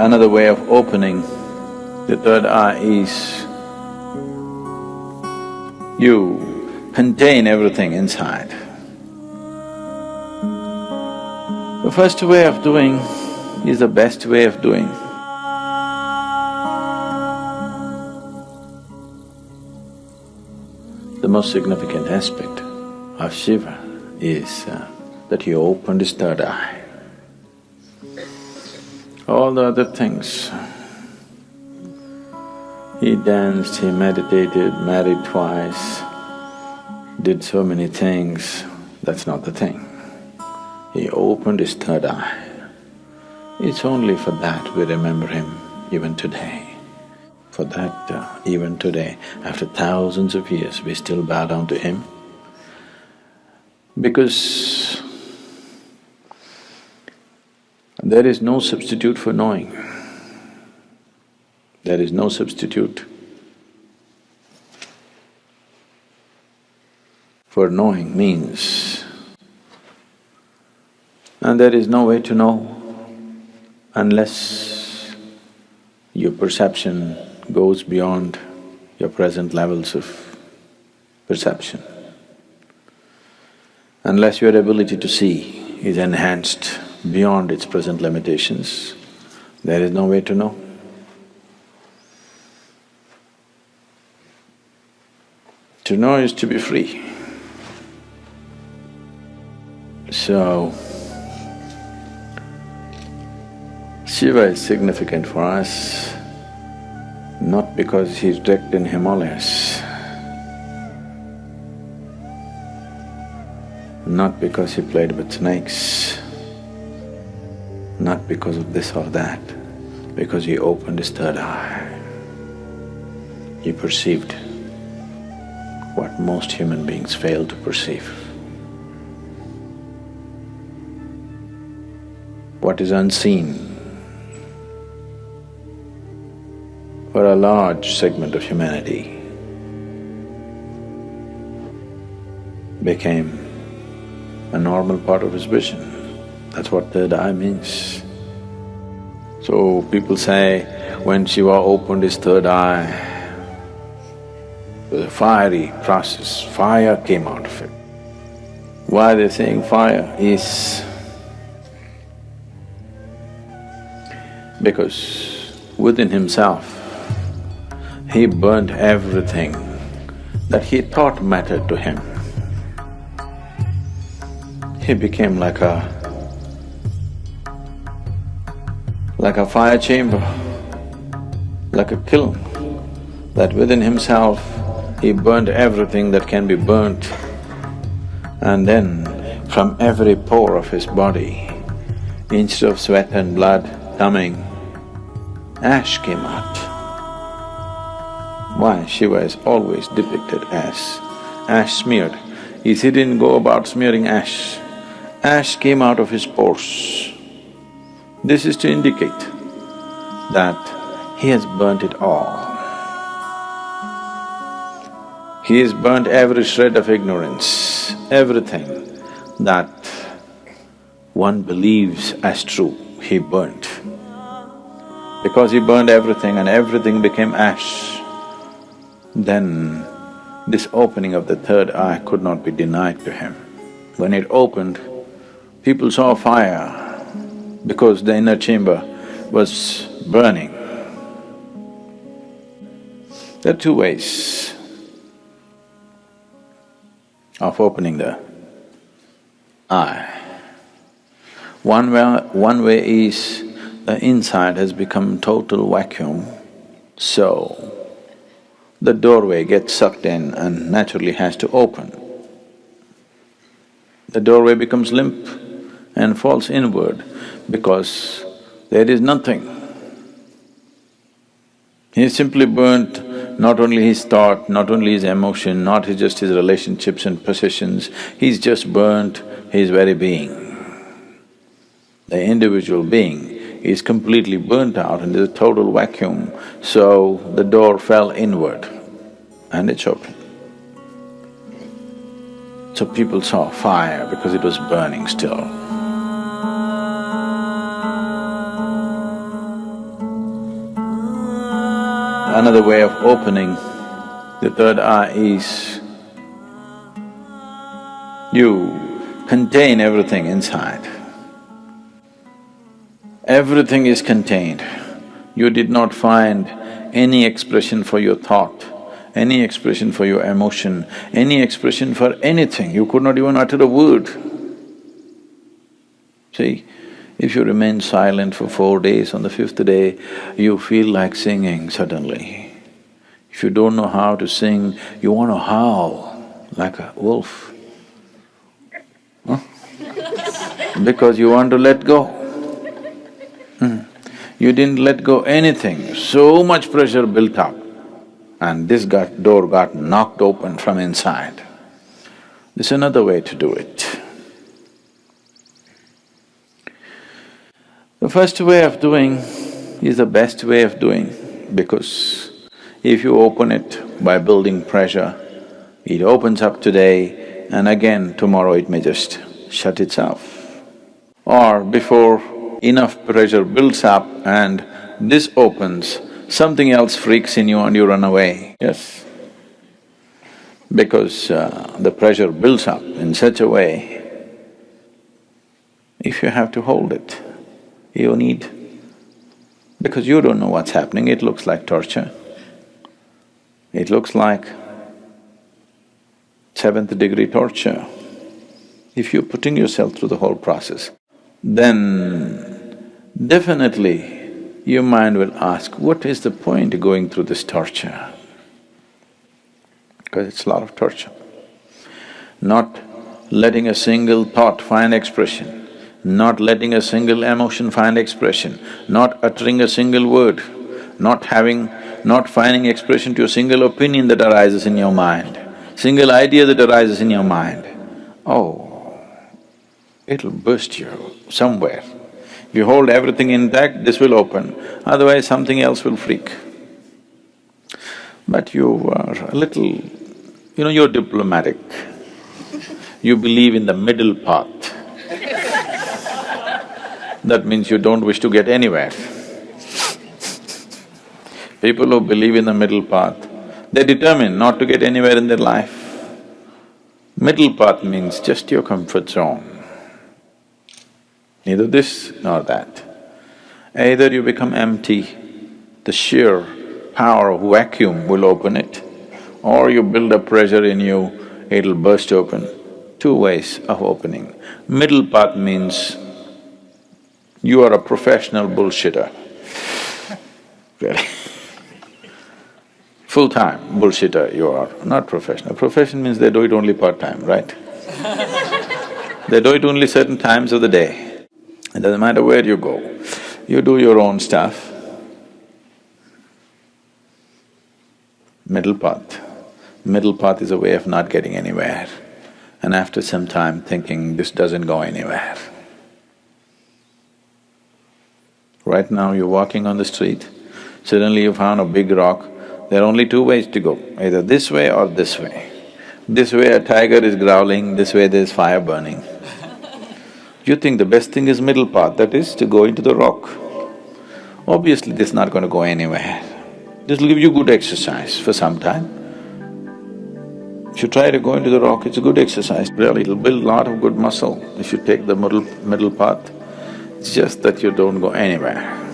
Another way of opening the third eye is you contain everything inside. The first way of doing is the best way of doing. The most significant aspect of Shiva is that he opened his third eye. All the other things, he danced, he meditated, married twice, did so many things, that's not the thing. He opened his third eye. It's only for that we remember him even today. For that, even today, after thousands of years, we still bow down to him. Because there is no substitute for knowing. There is no substitute for knowing means. And there is no way to know unless your perception goes beyond your present levels of perception. Unless your ability to see is enhanced beyond its present limitations, there is no way to know. To know is to be free. So, Shiva is significant for us not because he's wrecked in Himalayas, not because he played with snakes, not because of this or that, because he opened his third eye. He perceived what most human beings fail to perceive. What is unseen for a large segment of humanity became a normal part of his vision. That's what third eye means. So people say, when Shiva opened his third eye, it was a fiery process, fire came out of it. Why they're saying fire is because within himself, he burnt everything that he thought mattered to him. He became like a fire chamber, like a kiln, that within himself he burnt everything that can be burnt. And then from every pore of his body, instead of sweat and blood coming, ash came out. Why? Shiva is always depicted as ash smeared. He didn't go about smearing ash. Ash came out of his pores. This is to indicate that he has burnt it all. He has burnt every shred of ignorance, everything that one believes as true, he burnt. Because he burned everything and everything became ash, then this opening of the third eye could not be denied to him. When it opened, people saw fire because the inner chamber was burning. There are two ways of opening the eye. One way is the inside has become total vacuum, so the doorway gets sucked in and naturally has to open. The doorway becomes limp and falls inward because there is nothing. He simply burnt not only his thought, not only his emotion, not just his relationships and possessions, he's just burnt his very being. The individual being is completely burnt out and there's a total vacuum, so the door fell inward and it's open. So people saw fire because it was burning still. Another way of opening the third eye is you contain everything inside. Everything is contained. You did not find any expression for your thought, any expression for your emotion, any expression for anything. You could not even utter a word. See, if you remain silent for 4 days, on the 5th day, you feel like singing suddenly. If you don't know how to sing, you want to howl like a wolf. Huh? Because you want to let go. You didn't let go anything, so much pressure built up, and this door got knocked open from inside. There's another way to do it. The first way of doing is the best way of doing, because if you open it by building pressure, it opens up today and again tomorrow it may just shut itself. Or before enough pressure builds up and this opens, something else freaks in you and you run away, yes? Because the pressure builds up in such a way, if you have to hold it, you need… because you don't know what's happening, it looks like torture. It looks like 7th degree torture. If you're putting yourself through the whole process, then definitely your mind will ask, what is the point of going through this torture? Because it's a lot of torture. Not letting a single thought find expression, not letting a single emotion find expression, not uttering a single word, not finding expression to a single opinion that arises in your mind, single idea that arises in your mind. Oh, it'll burst you somewhere. If you hold everything intact, this will open, otherwise something else will freak. But you are a little… you're diplomatic. You believe in the middle path. That means you don't wish to get anywhere. People who believe in the middle path, they're determined not to get anywhere in their life. Middle path means just your comfort zone. Neither this nor that. Either you become empty, the sheer power of vacuum will open it, or you build up pressure in you, it'll burst open. Two ways of opening. Middle path means you are a professional bullshitter. Really. Full-time bullshitter you are, not professional. Profession means they do it only part-time, right? They do it only certain times of the day. It doesn't matter where you go, you do your own stuff. Middle path. Middle path is a way of not getting anywhere, and after some time thinking, this doesn't go anywhere. Right now you're walking on the street, suddenly you found a big rock, there are only two ways to go, either this way or this way. This way a tiger is growling, this way there's fire burning. You think the best thing is middle path, that is to go into the rock. Obviously this is not going to go anywhere. This will give you good exercise for some time. If you try to go into the rock, it's a good exercise, really, it'll build a lot of good muscle if you take the middle path. It's just that you don't go anywhere.